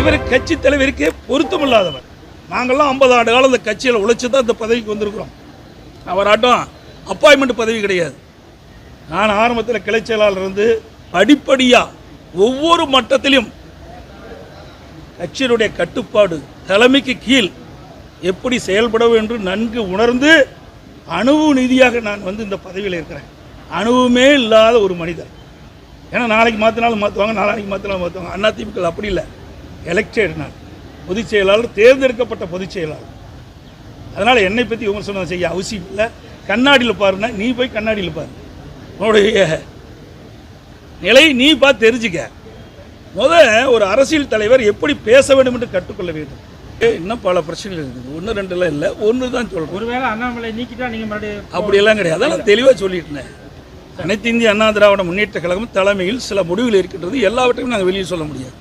இவர் கட்சி தலைவருக்கே பொருத்தமில்லாதவர். நாங்கள்லாம் 50 ஆண்டு காலம் இந்த கட்சியில் உழைச்சி தான் இந்த பதவிக்கு வந்திருக்கிறோம். அவராட்டம் அப்பாயின்மெண்ட் பதவி கிடையாது. நான் ஆரம்பத்தில் கிளை செயலாளர் இருந்து படிப்படியாக ஒவ்வொரு மட்டத்திலும் கட்சியினுடைய கட்டுப்பாடு தலைமைக்கு கீழ் எப்படி செயல்பட வேண்டும் நன்கு உணர்ந்து அணுவு நீதியாக நான் வந்து இந்த பதவியில் இருக்கிறேன். அணுவுமே இல்லாத ஒரு மனிதர். ஏன்னா நாளைக்கு மாற்றினாலும் மாற்றுவாங்க, நாளைக்கு மாற்றினாலும் மாற்றுவாங்க. அதிமுக அப்படி இல்லை. எலெக்டட் நான் பொதுச் செயலாளர், தேர்ந்தெடுக்கப்பட்ட பொதுச் செயலாளர். அதனால் என்னை பற்றி விமர்சனம் செய்ய அவசியம் இல்லை. கண்ணாடியில் பாருன்னா நீ போய் கண்ணாடியில் பாரு, உன்னுடைய நிலை நீ பார்த்து தெரிஞ்சுக்க. ஒரு அரசியல் தலைவர் எப்படி பேச வேண்டும் என்று கற்றுக்கொள்ள வேண்டும். இன்னும் பல பிரச்சனைகள் இருக்குது. 1 2 இல்லை, ஒன்று தான் சொல்கிறேன். ஒருவேளை அண்ணாமலை நீக்கிட்டா நீங்கள் மறுபடியும் அப்படியெல்லாம் கிடையாது. அதெல்லாம் தெளிவாக சொல்லிட்டேன். அனைத்து இந்திய அண்ணா திராவிட முன்னேற்ற கழகம் தலைமையில் சில முடிவுகள் இருக்கின்றது. எல்லாவற்றையும் நாங்கள் வெளியே சொல்ல முடியாது.